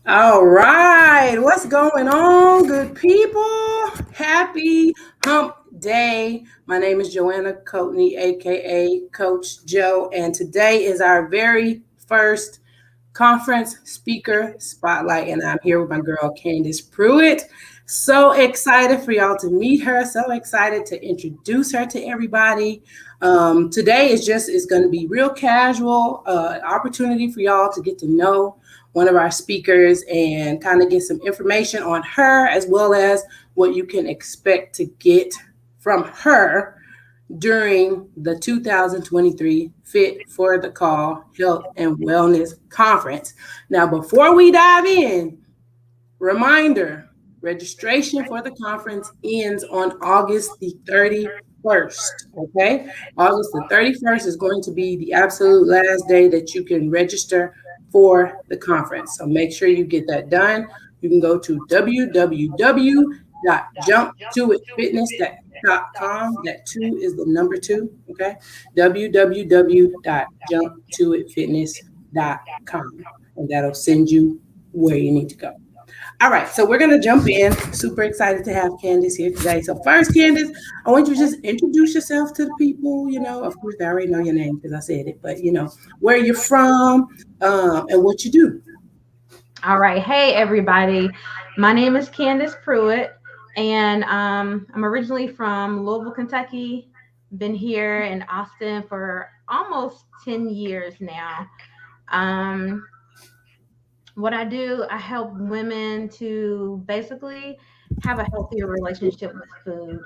All right, what's going on, good people? Happy Hump Day. My name is Joanna Coatney, aka Coach Joe, and today is our very first conference speaker spotlight, and I'm here with my girl Candace Pruitt. So excited for y'all to meet her. So excited to introduce her to everybody. Today is going to be real casual, opportunity for y'all to get to know one of our speakers and kind of get some information on her as well as what you can expect to get from her during the 2023 Fit for the Call Health and Wellness Conference. Now, before we dive in, reminder, registration for the conference ends on August the 31st. Okay. August the 31st is going to be the absolute last day that you can register for the conference. So make sure you get that done. You can go to www.jumptoitfitness.com. That two is the number two. Okay. www.jumptoitfitness.com. And that'll send you where you need to go. All right, so we're gonna jump in. Super excited to have Candace here today. So first, Candace, I want you to just introduce yourself to the people. Of course, they already know your name because I said it, but where you're from, and what you do. All right. Hey, everybody. My name is Candace Pruitt, and I'm originally from Louisville, Kentucky. Been here in Austin for almost 10 years now. Um, what I do, I help women to basically have a healthier relationship with food,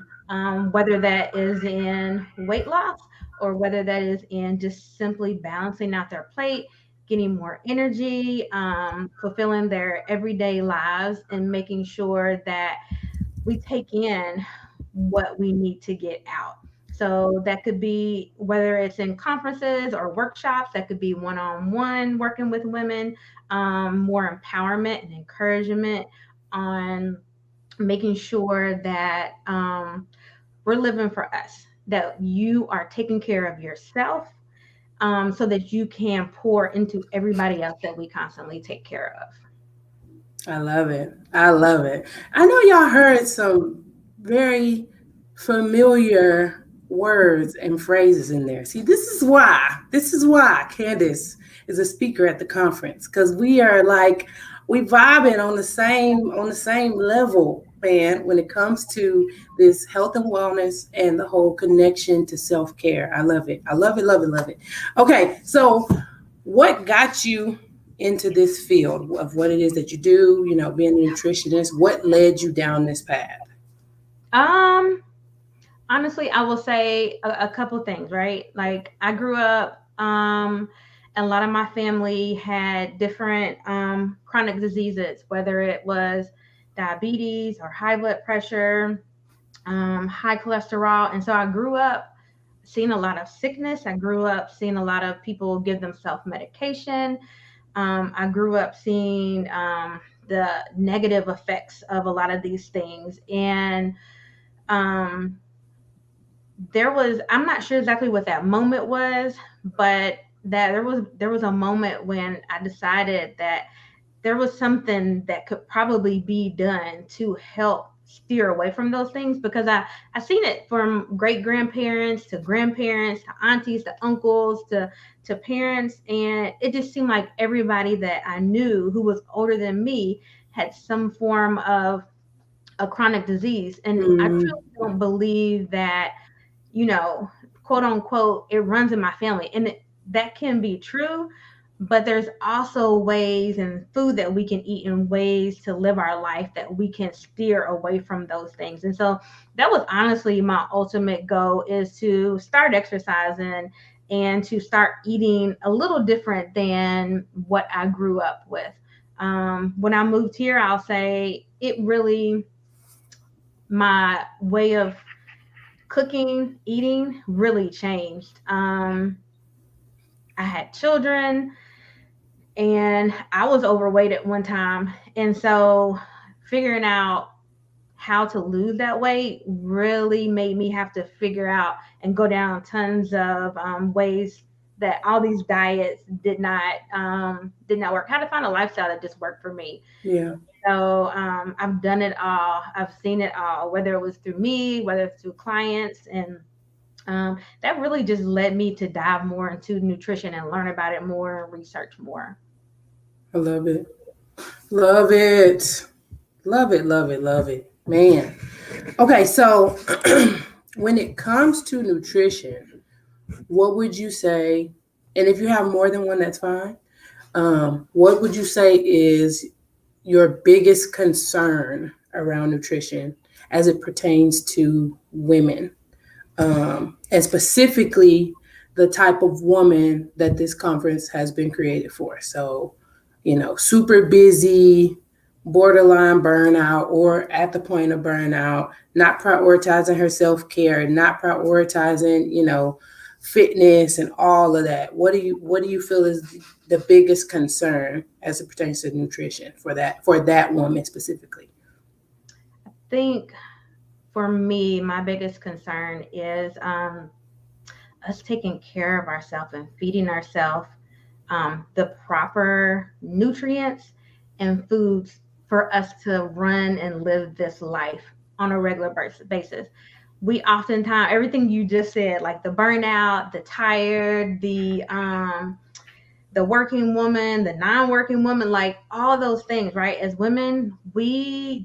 whether that is in weight loss or whether that is in just simply balancing out their plate, getting more energy, fulfilling their everyday lives, and making sure that we take in what we need to get out. So that could be whether it's in conferences or workshops, that could be one on one working with women, more empowerment and encouragement on making sure that we're living for us, that you are taking care of yourself so that you can pour into everybody else that we constantly take care of. I love it. I love it. I know y'all heard some very familiar words and phrases in there. See, this is why Candace is a speaker at the conference because we are like we vibing on the same level, man, when it comes to this health and wellness and the whole connection to self-care. I love it. I love it, love it, love it. Okay, so what got you into this field of what it is that you do, being a nutritionist? What led you down this path? Um, Honestly, I will say a couple things, right? Like I grew up, and a lot of my family had different chronic diseases, whether it was diabetes or high blood pressure, high cholesterol. And so I grew up seeing a lot of sickness. I grew up seeing a lot of people give themselves medication. I grew up seeing the negative effects of a lot of these things. And um, I'm not sure exactly what that moment was, but that there was a moment when I decided that there was something that could probably be done to help steer away from those things, because I seen it from great grandparents to grandparents to aunties to uncles to parents, and it just seemed like everybody that I knew who was older than me had some form of a chronic disease. And I Mm, truly don't believe that, you know, quote unquote, it runs in my family. And that can be true, but there's also ways and food that we can eat and ways to live our life that we can steer away from those things. And so that was honestly my ultimate goal, is to start exercising and to start eating a little different than what I grew up with. When I moved here, I'll say it really, my way of cooking, eating really changed. I had children and I was overweight at one time. And so figuring out how to lose that weight really made me have to figure out and go down tons of ways that all these diets did not work. I had to find a lifestyle that just worked for me. Yeah. So I've done it all. I've seen it all, whether it was through me, whether it's through clients, and that really just led me to dive more into nutrition and learn about it more and research more. I love it. Love it. Love it. Love it. Love it. Man. Okay, so when it comes to nutrition, what would you say? And if you have more than one, that's fine. What would you say is your biggest concern around nutrition as it pertains to women? And specifically the type of woman that this conference has been created for. So, super busy, borderline burnout, or at the point of burnout, not prioritizing her self care, not prioritizing, fitness and all of that. What do you feel is the biggest concern as it pertains to nutrition for that woman specifically? I think for me, my biggest concern is us taking care of ourselves and feeding ourselves the proper nutrients and foods for us to run and live this life on a regular basis. We oftentimes, everything you just said, like the burnout, the tired, the working woman, the non-working woman, like all those things, right? As women, we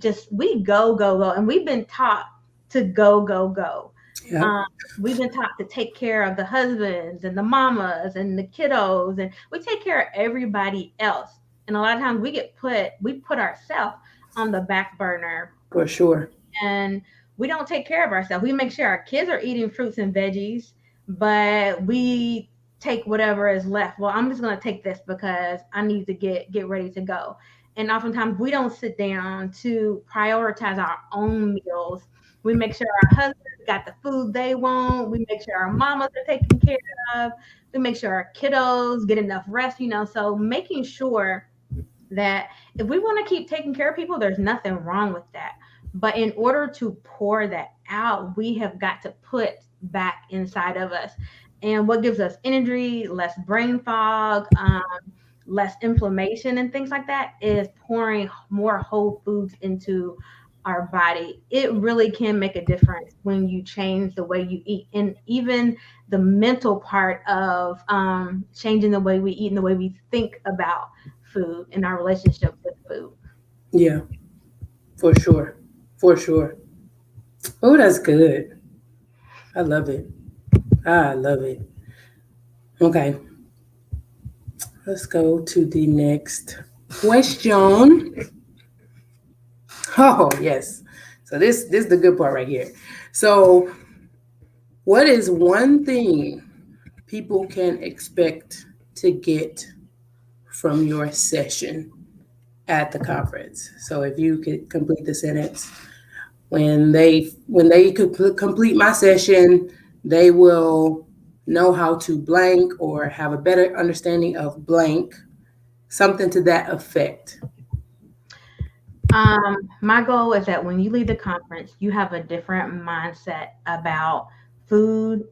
go, and we've been taught to go. Yeah, Um, we've been taught to take care of the husbands and the mamas and the kiddos, and we take care of everybody else. And a lot of times we put ourselves on the back burner, for sure. and we don't take care of ourselves. We make sure our kids are eating fruits and veggies, but we take whatever is left. Well, I'm just going to take this because I need to get ready to go. And oftentimes we don't sit down to prioritize our own meals. We make sure our husbands got the food they want. We make sure our mamas are taken care of. We make sure our kiddos get enough rest, So making sure that if we want to keep taking care of people, there's nothing wrong with that. But in order to pour that out, we have got to put back inside of us. And what gives us energy, less brain fog, less inflammation, and things like that is pouring more whole foods into our body. It really can make a difference when you change the way you eat. And even the mental part of changing the way we eat and the way we think about food and our relationship with food. Yeah, for sure. For sure. Oh, that's good. I love it. I love it. Okay, let's go to the next question. Oh, yes. So this is the good part right here. So, what is one thing people can expect to get from your session at the conference? So, if you could complete the sentence, when they complete my session, they will know how to blank or have a better understanding of blank, something to that effect. My goal is that when you leave the conference, you have a different mindset about food,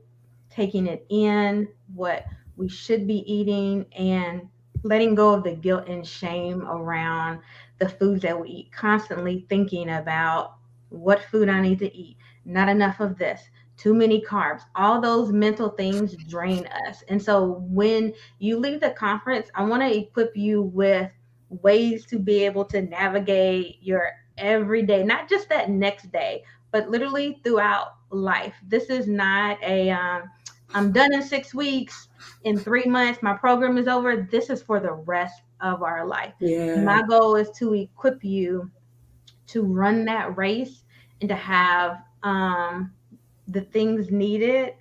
taking it in, what we should be eating, and letting go of the guilt and shame around the foods that we eat. Constantly thinking about what food I need to eat, not enough of this, too many carbs. All those mental things drain us. And so when you leave the conference, I want to equip you with ways to be able to navigate your everyday, not just that next day, but literally throughout life. This is not a I'm done in 6 weeks, in 3 months, my program is over. This is for the rest of our life. Yeah. My goal is to equip you to run that race and to have the things needed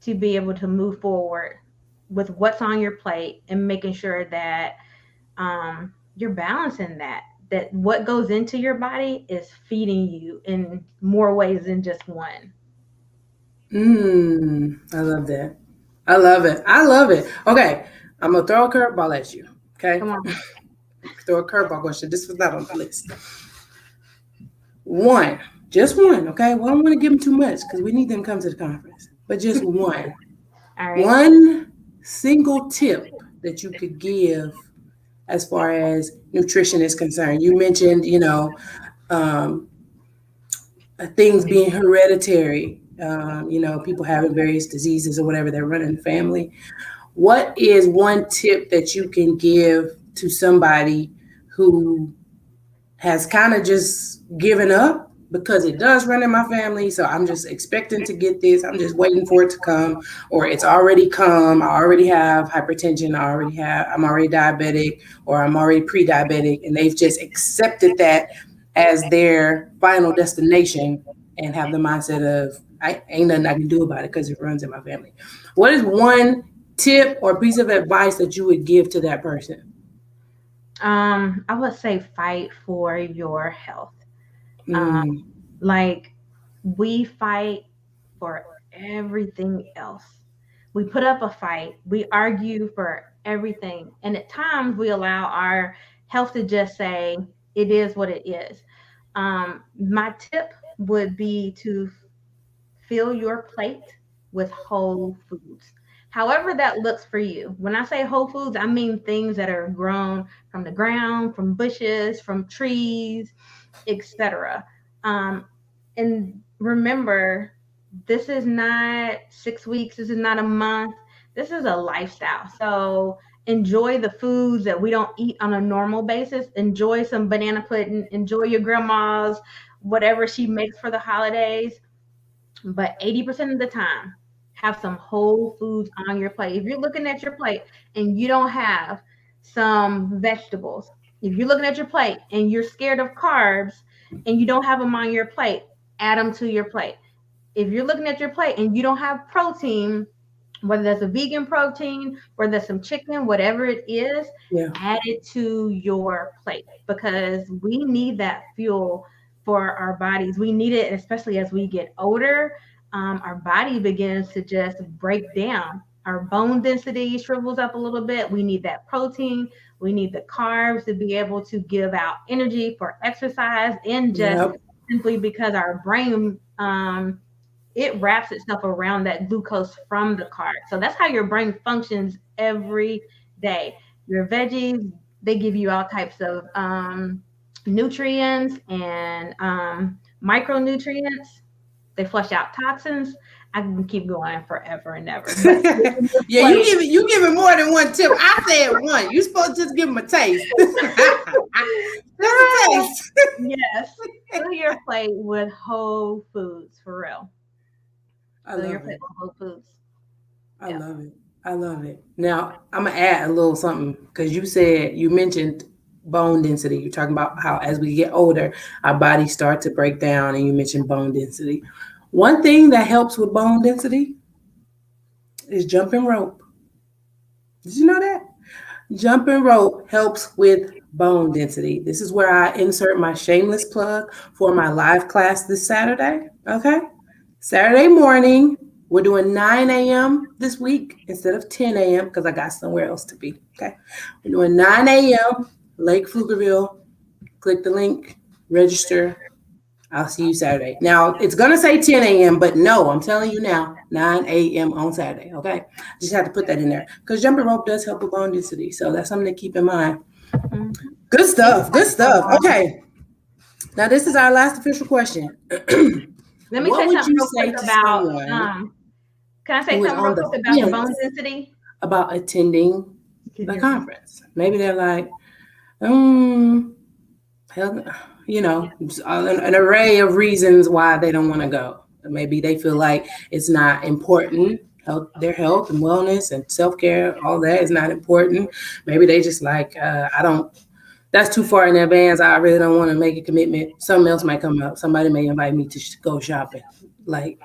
to be able to move forward with what's on your plate and making sure that you're balancing that what goes into your body is feeding you in more ways than just one. I love that. I love it. I love it. Okay, I'm gonna throw a curveball at you. Okay, Come on. throw a curveball question. This was not on the list. One, just one. Okay, we don't want to give them too much because we need them to come to the conference. But just one, All right. one single tip that you could give as far as nutrition is concerned? You mentioned, um, things being hereditary, people having various diseases or whatever that run in the family. What is one tip that you can give to somebody who has kind of just given up because it does run in my family? So I'm just expecting to get this. I'm just waiting for it to come, or it's already come. I already have hypertension. I'm already diabetic, or I'm already pre-diabetic, and they've just accepted that as their final destination and have the mindset of I ain't nothing I can do about it because it runs in my family. What is one tip or piece of advice that you would give to that person? I would say fight for your health. Um, Mm, like we fight for everything else. We put up a fight. We argue for everything, and at times we allow our health to just say it is what it is. My tip would be to fill your plate with whole foods. However, that looks for you. When I say whole foods, I mean things that are grown from the ground, from bushes, from trees, etc. Um, and remember, this is not 6 weeks, this is not a month, this is a lifestyle. So enjoy the foods that we don't eat on a normal basis. Enjoy some banana pudding, enjoy your grandma's whatever she makes for the holidays, but 80% of the time, have some whole foods on your plate. If you're looking at your plate and you don't have some vegetables, if you're looking at your plate and you're scared of carbs and you don't have them on your plate, add them to your plate. If you're looking at your plate and you don't have protein, whether that's a vegan protein, whether that's some chicken, whatever it is, yeah. add it to your plate because we need that fuel for our bodies. We need it, especially as we get older. Our body begins to just break down. Our bone density shrivels up a little bit. We need that protein. We need the carbs to be able to give out energy for exercise and just Yep. simply because our brain it wraps itself around that glucose from the carb. So that's how your brain functions every day. Your veggies, they give you all types of nutrients and micronutrients. They flush out toxins. I can keep going forever and ever. But your Yeah, plate, you give it more than one tip. I said one. You supposed to just give them a taste. Just a taste. yes, fill your plate with whole foods for real. I Fill your love plate it. with whole foods. I Yeah. love it. I love it. Now I'm gonna add a little something because you mentioned bone density. You're talking about how as we get older, our bodies start to break down, and you mentioned bone density. One thing that helps with bone density is jumping rope. Did you know that? Jumping rope helps with bone density. This is where I insert my shameless plug for my live class this Saturday. Okay. Saturday morning, we're doing 9 a.m. this week instead of 10 a.m. because I got somewhere else to be. Okay. We're doing 9 a.m. Lake Pflugerville. Click the link, register. I'll see you Saturday. Now, it's going to say 10 a.m., but no, I'm telling you now, 9 a.m. on Saturday. Okay. Just have to put that in there because jumping rope does help with bone density. So that's something to keep in mind. Mhm. Good And stuff. Good stuff. Okay. Now, this is our last official question. let me What say would something you real quick say to about someone can I say who is something real on quick the about the bone fence density? about attending Can you the hear me? conference? Maybe they're like, um, hell, an array of reasons why they don't want to go. Maybe they feel like it's not important. Their health and wellness and self care, all that is not important. Maybe they just like, I don't. That's too far in advance. I really don't want to make a commitment. Something else might come up. Somebody may invite me to go shopping. Like,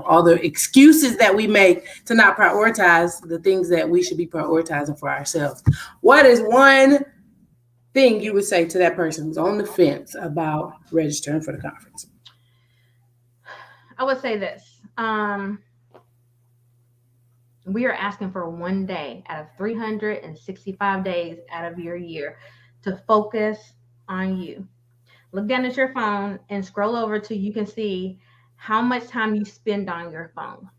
all the excuses that we make to not prioritize the things that we should be prioritizing for ourselves. What is one thing you would say to that person who's on the fence about registering for the conference? I would say this. We are asking for one day out of 365 days out of your year to focus on you. Look down at your phone and scroll over till you can see how much time you spend on your phone.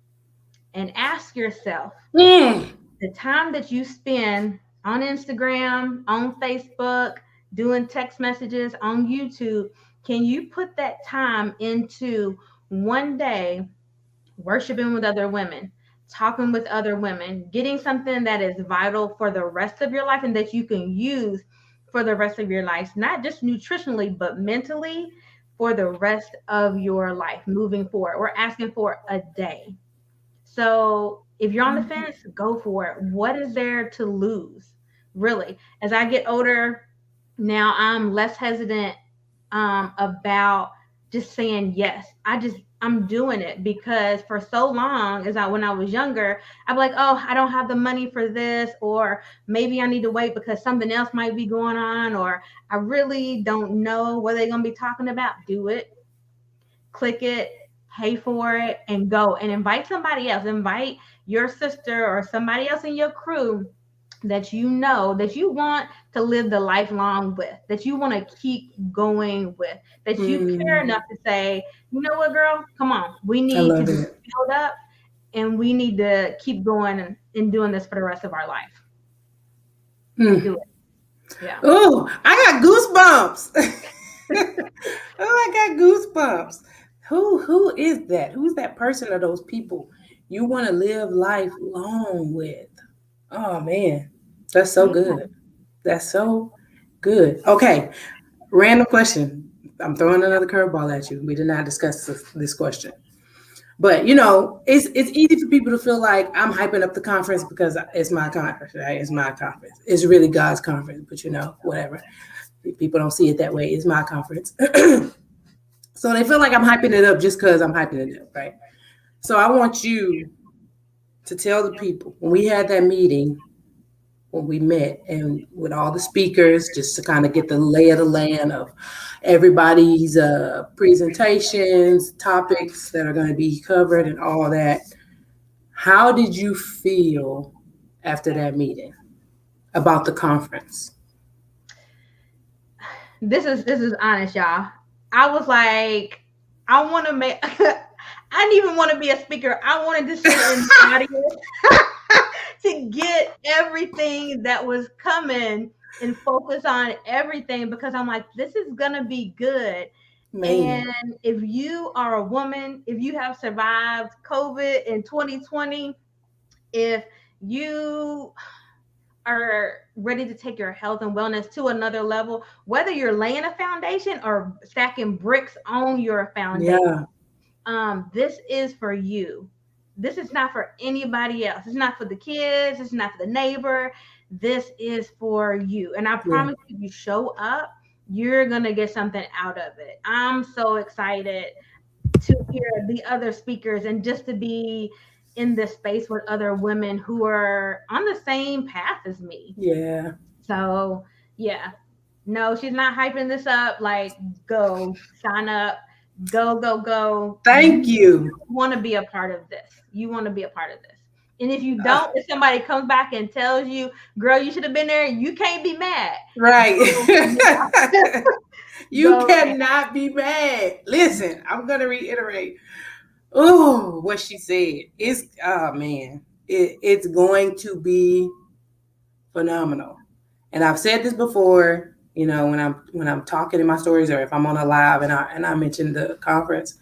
And ask yourself, Mm. the time that you spend on Instagram, on Facebook, doing text messages, on YouTube, can you put that time into one day worshiping with other women, talking with other women, getting something that is vital for the rest of your life and that you can use for the rest of your life, not just nutritionally, but mentally for the rest of your life moving forward? We're asking for a day. So if you're on the fence, go for it. What is there to lose? Really, as I get older, now I'm less hesitant about just saying yes. I'm doing it because for so long, as I when I was younger, I'd be like, oh, I don't have the money for this, or maybe I need to wait because something else might be going on, or I really don't know what they're gonna be talking about. Do it, click it, pay for it, and go and invite somebody else. Invite your sister or somebody else in your crew that you know that you want to live the lifelong with, that you want to keep going with, that you care Mm, enough to say, you know what, girl, come on, we I need to love just it. build up and we need to keep going and doing this for the rest of our life. Do Mm. it. Yeah. Oh, I got goosebumps. Oh, I got goosebumps. Who is that? Who's that person or those people you want to live life long with? Oh man, that's so Yeah. good. That's so good. Okay, random question. I'm throwing another curveball at you. We did not discuss this question. But it's easy for people to feel like I'm hyping up the conference because it's my conference, right? It's my conference. It's really God's conference, but whatever. People don't see it that way. It's my conference. So they feel like I'm hyping it up just because I'm hyping it up, right? So I want you to tell the people when we had that meeting, when we met, and with all the speakers, just to kind of get the lay of the land of everybody's presentations, topics that are going to be covered, and all that. How did you feel after that meeting about the conference? This is honest, y'all. I was like, I want to make. I didn't even want to be a speaker. I wanted to sit in the audience to get everything that was coming and focus on everything because I'm like, this is gonna be good. Man, And if you are a woman, if you have survived COVID in 2020, if you are ready to take your health and wellness to another level, whether you're laying a foundation or stacking bricks on your foundation, yeah, this is for you. This is not for anybody else. It's not for the kids. It's not for the neighbor. This is for you. And I yeah, promise you, if you show up, you're going to get something out of it. I'm so excited to hear the other speakers and just to be in this space with other women who are on the same path as me. yeah. So, yeah, no, she's not hyping this up. Like, go sign up, go, go, go. Thank You you. want to be a part of this. You want to be a part of this. And if you Uh, don't, if somebody comes back and tells you, girl, you should have been there, you can't be mad. right. Go, yeah, You go ahead. cannot be mad. Listen, I'm gonna reiterate. Oh, what she said. It's oh man. It's going to be phenomenal. And I've said this before, when I'm talking in my stories or if I'm on a live and I mention the conference.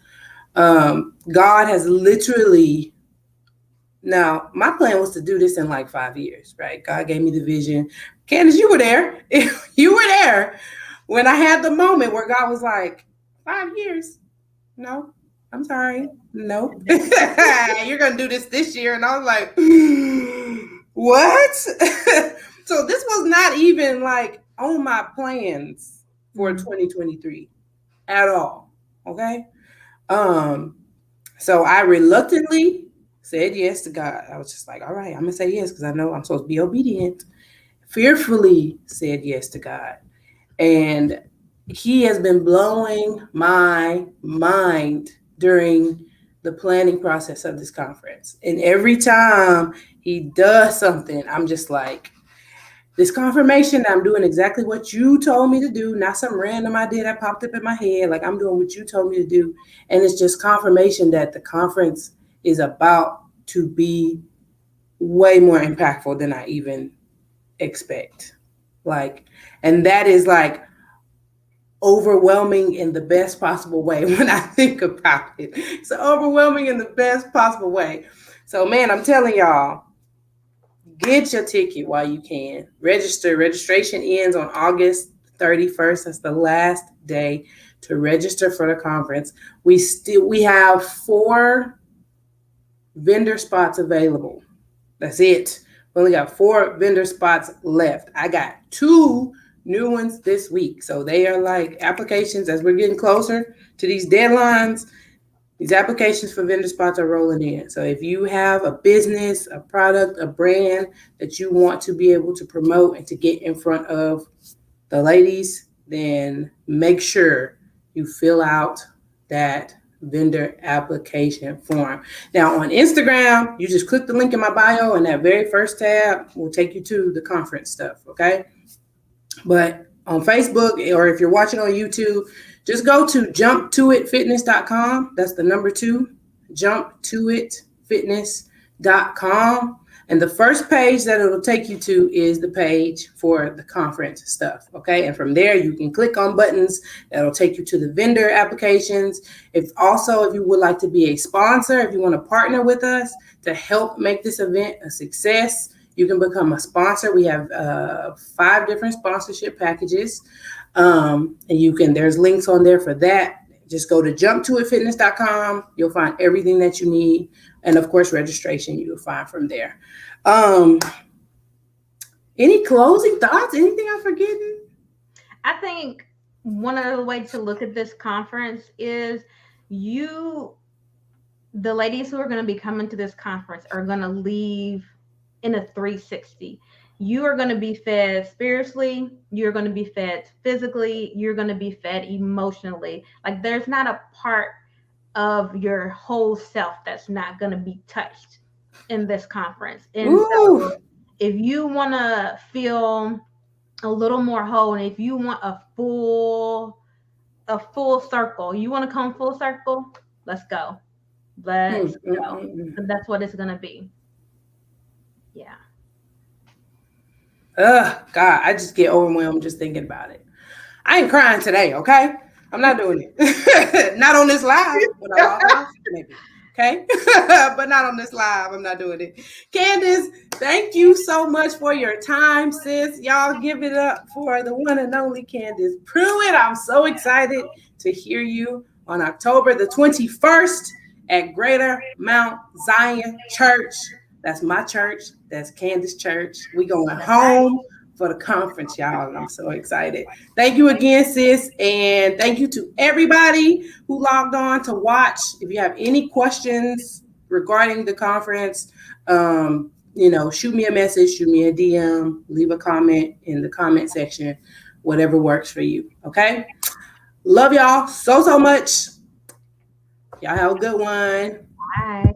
God has literally now my plan was to do this in like 5 years, right? God gave me the vision. Candace, you were there. You were there when I had the moment where God was like, 5 years. No, I'm sorry. Nope. You're going to do this year. And I was like, what? So this was not even like on my plans for Mm. 2023 at all. Okay. Um, so I reluctantly said yes to God. I was just like, all right, I'm going to say yes because I know I'm supposed to be obedient. Fearfully said yes to God. And he has been blowing my mind during the planning process of this conference. And every time he does something, I'm just like, this confirmation that I'm doing exactly what you told me to do, not some random idea that popped up in my head. Like I'm doing what you told me to do. And it's just confirmation that the conference is about to be way more impactful than I even expect. Like, and that is like overwhelming in the best possible way when I think about it. It's overwhelming in the best possible way. So, man, I'm telling y'all, get your ticket while you can. Register. Registration ends on August 31st. That's the last day to register for the conference. We have 4 vendor spots available. That's it. We only got 4 vendor spots left. I got 2 new ones this week. So they are like applications as we're getting closer to these deadlines. These applications for vendor spots are rolling in. So if you have a business, a product, a brand that you want to be able to promote and to get in front of the ladies, then make sure you fill out that vendor application form. Now on Instagram, you just click the link in my bio, and that very first tab will take you to the conference stuff. Okay. But on Facebook, or if you're watching on YouTube, just go to jumptoitfitness.com. That's the number 2, jumptoitfitness.com. And the first page that it'll take you to is the page for the conference stuff. Okay. And from there, you can click on buttons that'll take you to the vendor applications. If you would like to be a sponsor, if you want to partner with us to help make this event a success, you can become a sponsor. We have 5 different sponsorship packages. And there's links on there for that. Just go to jumptoitfitness.com. You'll find everything that you need. And of course, registration you'll find from there. Any closing thoughts? Anything I'm forgetting? I think one of the ways to look at this conference is the ladies who are going to be coming to this conference are going to leave in a 360. You are going to be fed spiritually, you're going to be fed physically, you're going to be fed emotionally. Like there's not a part of your whole self that's not going to be touched in this conference. And Ooh. so if you want to feel a little more whole, and if you want a full circle, you want to come full circle, let's go. Let's go. And that's what it's going to be. Yeah. God, I just get overwhelmed just thinking about it. I ain't crying today, okay? I'm not doing it. Not on this live. When I log off, maybe. Okay? But not on this live. I'm not doing it. Candace, thank you so much for your time, sis. Y'all give it up for the one and only Candace Pruitt. I'm so excited to hear you on October the 21st at Greater Mount Zion Church. That's my church. That's Candace Church. We going home for the conference, y'all, and I'm so excited. Thank you again, sis, and thank you to everybody who logged on to watch. If you have any questions regarding the conference, shoot me a message, shoot me a DM, leave a comment in the comment section, whatever works for you. Okay. Love y'all so much. Y'all have a good one. Bye.